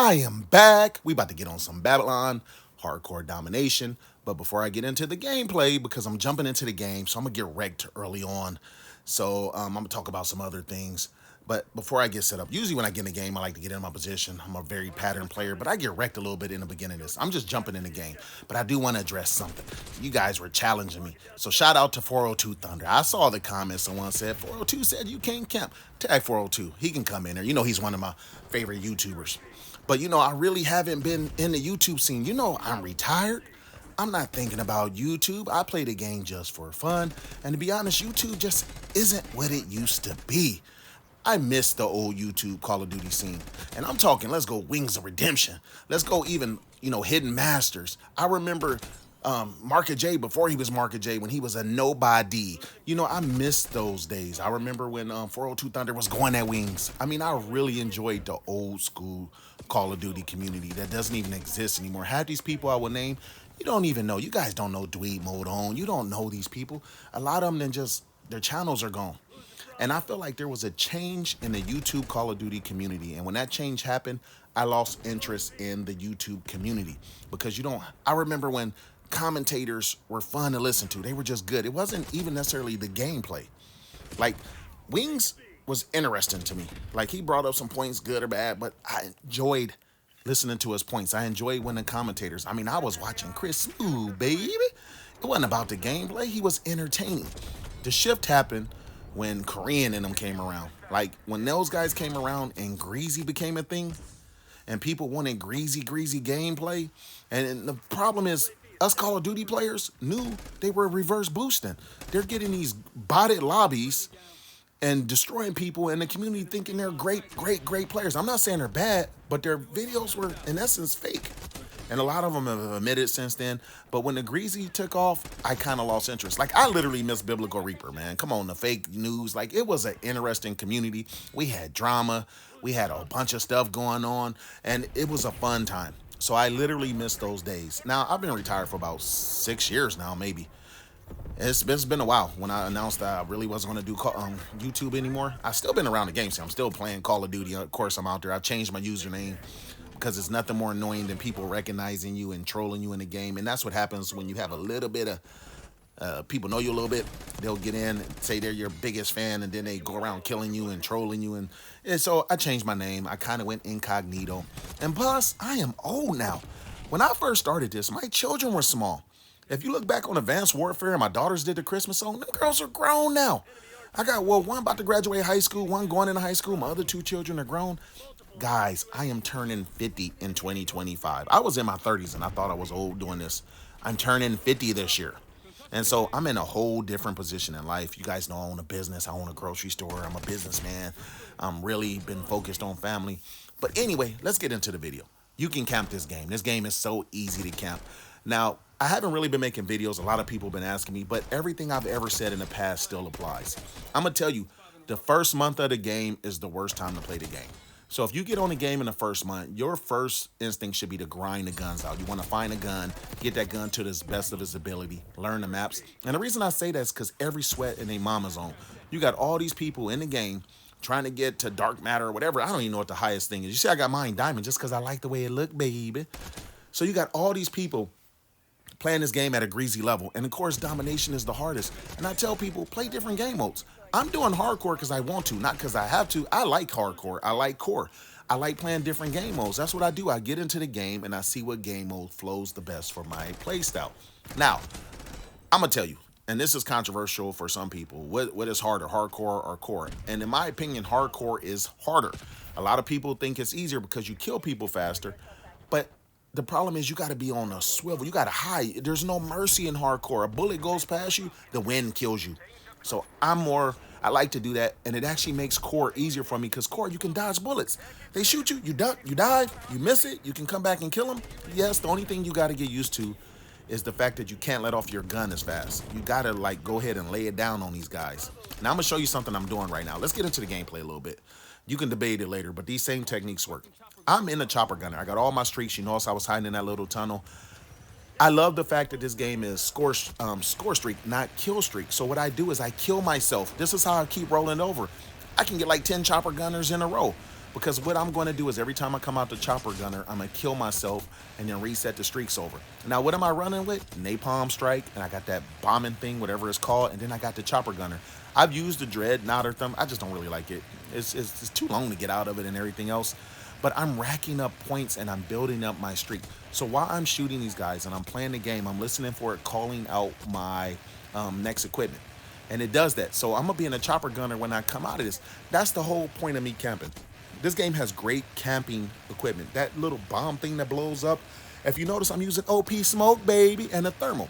I am back. We about to get on some Babylon hardcore domination. But before I get into the gameplay, because I'm jumping into the game, so I'm gonna get wrecked early on. So I'm gonna talk about some other things. But before I get set up, usually when I get in the game, I like to get in my position. I'm a very pattern player, but I get wrecked a little bit in the beginning of this. I'm just jumping in the game. But I do want to address something. You guys were challenging me. So shout out to 402 Thunder. I saw the comments someone said, 402 said you can't camp. Tag 402. He can come in there. You know he's one of my favorite YouTubers. But I really haven't been in the YouTube scene. I'm retired. I'm not thinking about YouTube. I play the game just for fun. And to be honest, YouTube just isn't what it used to be. I miss the old YouTube Call of Duty scene. And I'm talking, let's go Wings of Redemption. Let's go even, Hidden Masters. I remember Market J before he was Market J when he was a nobody. I miss those days. I remember when 402 Thunder was going at Wings. I mean, I really enjoyed the old school Call of Duty community that doesn't even exist anymore. Half these people I will name, you don't even know. You guys don't know Dweeb Mode On. You don't know these people. A lot of them then just, their channels are gone. And I feel like there was a change in the YouTube Call of Duty community. And when that change happened, I lost interest in the YouTube community. Because I remember when commentators were fun to listen to. They were just good. It wasn't even necessarily the gameplay. Like, Wings was interesting to me. Like, he brought up some points, good or bad, but I enjoyed listening to his points. I enjoyed when the commentators, I was watching Chris Smooth, baby. It wasn't about the gameplay. He was entertaining. The shift happened when Korean and them came around. Like, when those guys came around and Greasy became a thing, and people wanted greasy gameplay. And the problem is, us Call of Duty players knew they were reverse boosting. They're getting these botted lobbies and destroying people in the community thinking they're great players. I'm not saying they're bad, but their videos were, in essence, fake. And a lot of them have admitted since then. But when the Greasy took off, I kind of lost interest. Like, I literally miss Biblical Reaper, man. Come on, the fake news. Like, it was an interesting community. We had drama. We had a bunch of stuff going on. And it was a fun time. So I literally miss those days. Now, I've been retired for about 6 years now, maybe. It's been a while when I announced that I really wasn't going to do YouTube anymore. I've still been around the game. So I'm still playing Call of Duty. Of course, I'm out there. I've changed my username, because it's nothing more annoying than people recognizing you and trolling you in the game. And that's what happens when you have a little bit of people know you a little bit. They'll get in and say they're your biggest fan, and then they go around killing you and trolling you. And so I changed my name. I kind of went incognito. And plus, I am old now. When I first started this, my children were small. If you look back on Advanced Warfare, and my daughters did the Christmas song, them girls are grown now. I got, one about to graduate high school, one going into high school. My other two children are grown. Guys, I am turning 50 in 2025. I was in my 30s and I thought I was old doing this. I'm turning 50 this year. And so I'm in a whole different position in life. You guys know I own a business. I own a grocery store. I'm a businessman. I'm really been focused on family. But anyway, let's get into the video. You can camp this game. This game is so easy to camp. Now, I haven't really been making videos. A lot of people have been asking me, but everything I've ever said in the past still applies. I'm going to tell you, the first month of the game is the worst time to play the game. So if you get on the game in the first month, your first instinct should be to grind the guns out. You want to find a gun, get that gun to the best of its ability, learn the maps. And the reason I say that is because every sweat in a mama zone. You got all these people in the game trying to get to dark matter or whatever. I don't even know what the highest thing is. You see, I got mine diamond just because I like the way it looked, baby. So you got all these people playing this game at a greasy level. And of course, domination is the hardest. And I tell people, play different game modes. I'm doing hardcore because I want to, not because I have to. I like hardcore. I like core. I like playing different game modes. That's what I do. I get into the game and I see what game mode flows the best for my play style. Now, I'm going to tell you, and this is controversial for some people, what is harder, hardcore or core? And in my opinion, hardcore is harder. A lot of people think it's easier because you kill people faster, but the problem is you got to be on a swivel. You got to hide. There's no mercy in hardcore. A bullet goes past you, the wind kills you. So I like to do that, and it actually makes core easier for me because core, you can dodge bullets. They shoot you, you duck, you dive, you miss it, you can come back and kill them. Yes, the only thing you got to get used to is the fact that you can't let off your gun as fast. You got to go ahead and lay it down on these guys. Now I'm going to show you something I'm doing right now. Let's get into the gameplay a little bit. You can debate it later, but these same techniques work. I'm in a chopper gunner. I got all my streaks. You notice I was hiding in that little tunnel. I love the fact that this game is score streak, not kill streak. So what I do is I kill myself. This is how I keep rolling over. I can get like 10 chopper gunners in a row. Because what I'm going to do is every time I come out the chopper gunner, I'm going to kill myself and then reset the streaks over. Now, what am I running with? Napalm strike, and I got that bombing thing, whatever it's called, and then I got the chopper gunner. I've used the dread, not or thumb. I just don't really like it. It's too long to get out of it and everything else. But I'm racking up points and I'm building up my streak. So while I'm shooting these guys and I'm playing the game, I'm listening for it calling out my next equipment. And it does that. So I'm going to be in a chopper gunner when I come out of this. That's the whole point of me camping. This game has great camping equipment. That little bomb thing that blows up. If you notice, I'm using OP smoke, baby, and a thermal.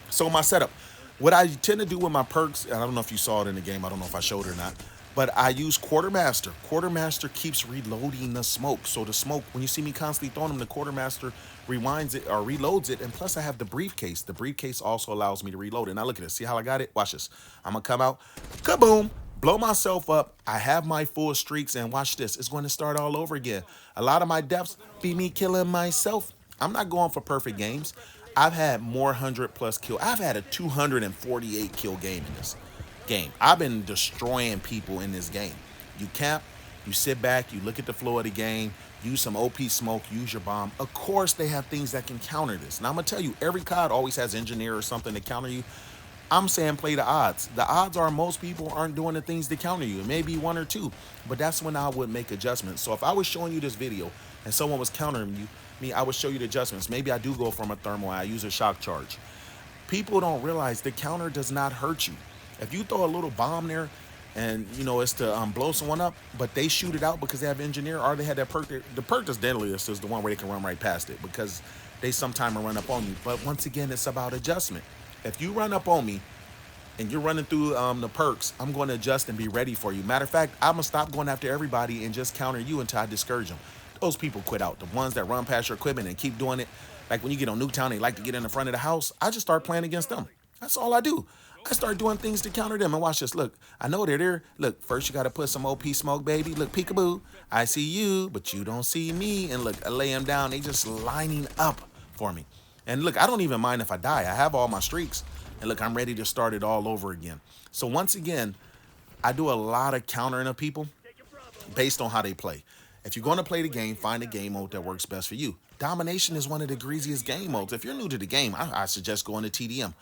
So my setup, what I tend to do with my perks, and I don't know if you saw it in the game, I don't know if I showed it or not, but I use quartermaster. Quartermaster keeps reloading the smoke. So the smoke, when you see me constantly throwing them, the quartermaster rewinds it or reloads it. And plus I have the briefcase. The briefcase also allows me to reload it. Now look at this. See how I got it? Watch this. I'm gonna come out, kaboom, blow myself up. I have my full streaks, and watch this. It's going to start all over again. A lot of my deaths be me killing myself. I'm not going for perfect games. I've had more 100+ kill. I've had a 248 kill game in this game. I've been destroying people in this game. You camp, you sit back, you look at the flow of the game, use some OP smoke, use your bomb. Of course, they have things that can counter this. And I'm gonna tell you, every COD always has engineer or something to counter you. I'm saying play the odds. The odds are most people aren't doing the things to counter you. Maybe one or two, but that's when I would make adjustments. So if I was showing you this video and someone was countering me, I would show you the adjustments. Maybe I do go from a thermal, I use a shock charge. People don't realize the counter does not hurt you. If you throw a little bomb there and you know it's to blow someone up, but they shoot it out because they have engineer or they had that perk there. The perk that's deadliest is the one where they can run right past it because they sometime run up on you. But once again, it's about adjustment. If you run up on me and you're running through the perks, I'm going to adjust and be ready for you. Matter of fact, I'm going to stop going after everybody and just counter you until I discourage them. Those people quit out. The ones that run past your equipment and keep doing it. Like when you get on Nuketown, they like to get in the front of the house. I just start playing against them. That's all I do. I start doing things to counter them. And watch this. Look, I know they're there. Look, first you got to put some OP smoke, baby. Look, peekaboo. I see you, but you don't see me. And look, I lay them down. They just lining up for me. And look, I don't even mind if I die. I have all my streaks. And look, I'm ready to start it all over again. So once again, I do a lot of countering of people based on how they play. If you're going to play the game, find a game mode that works best for you. Domination is one of the greasiest game modes. If you're new to the game, I suggest going to TDM.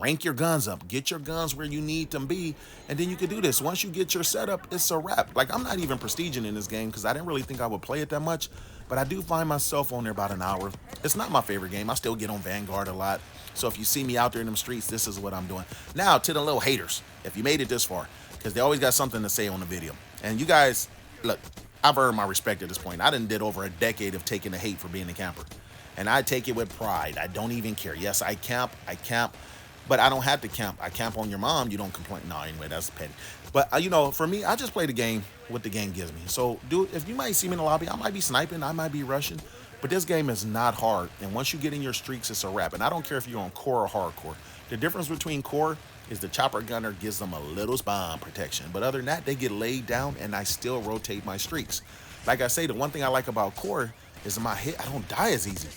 Rank your guns up. Get your guns where you need them be. And then you can do this. Once you get your setup, it's a wrap. Like, I'm not even prestiging in this game because I didn't really think I would play it that much. But I do find myself on there about an hour. It's not my favorite game. I still get on Vanguard a lot. So if you see me out there in them streets, this is what I'm doing. Now, to the little haters, if you made it this far, because they always got something to say on the video. And you guys, look, I've earned my respect at this point. I done did over a decade of taking the hate for being a camper. And I take it with pride. I don't even care. Yes, I camp, but I don't have to camp. I camp on your mom. You don't complain. No, anyway, that's petty. But, you know, for me, I just play the game what the game gives me. So, dude, if you might see me in the lobby, I might be sniping. I might be rushing. But this game is not hard. And once you get in your streaks, it's a wrap. And I don't care if you're on core or hardcore. The difference between core is the chopper gunner gives them a little spawn protection. But other than that, they get laid down, and I still rotate my streaks. Like I say, the one thing I like about core is my hit, I don't die as easy.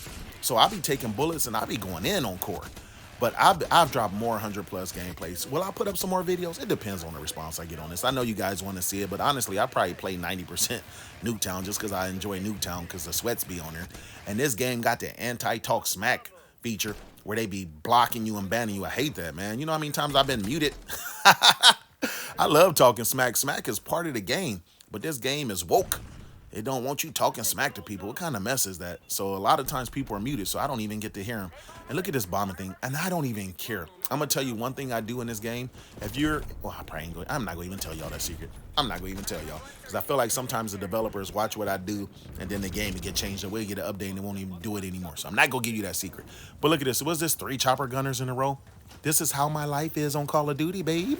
So I'll be taking bullets, and I'll be going in on core. But I've dropped more 100+ gameplays. Will I put up some more videos? It depends on the response I get on this. I know you guys want to see it, but honestly, I probably play 90% Nuketown just because I enjoy Nuketown because the sweats be on there. And this game got the anti-talk smack feature where they be blocking you and banning you. I hate that, man. You know how many times I've been muted? I love talking smack. Smack is part of the game, but this game is woke. It don't want you talking smack to people. What kind of mess is that? So a lot of times people are muted, so I don't even get to hear them. And look at this bombing thing, and I don't even care. I'm gonna tell you one thing I do in this game. If you're, well, I'm not gonna even tell y'all that secret. I'm not gonna even tell y'all because I feel like sometimes the developers watch what I do, and then the game will get changed. We'll get an update, and they won't even do it anymore. So I'm not gonna give you that secret. But look at this. Was this 3 chopper gunners in a row? This is how my life is on Call of Duty, baby.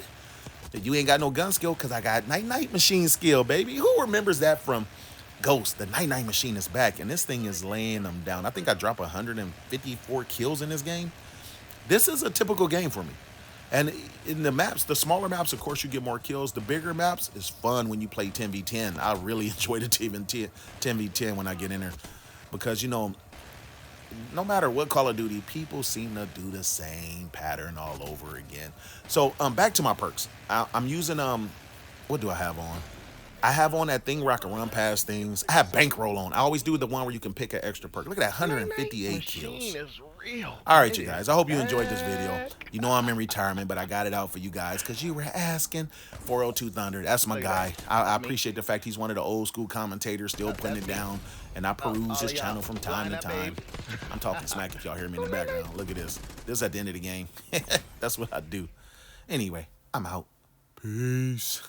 You ain't got no gun skill because I got Nite machine skill, baby. Who remembers that from Ghost? The Nite machine is back, and this thing is laying them down. I think I dropped 154 kills in this game. This is a typical game for me. And in the maps, the smaller maps, of course, you get more kills. The bigger maps is fun when you play 10v10. I really enjoy the 10v10 when I get in there because, you know, no matter what Call of Duty, people seem to do the same pattern all over again. So back to my perks. I'm using what do I have on? I have on that thing where I can run past things. I have bankroll on. I always do the one where you can pick an extra perk. Look at that, Nite 158 machine kills. is real. All right, It you is guys. I hope you enjoyed this video. back. You know I'm in retirement, but I got it out for you guys because you were asking. 402 Thunder. That's my Look at that. guy. I That's me. appreciate the fact he's one of the old school commentators, still putting That's it me. down. And I Oh, peruse all his y'all. channel from time Line to up, time. babe. I'm talking smack if y'all hear me in Go the night night. background. Look at this. This is at the end of the game. That's what I do. Anyway, I'm out. Peace.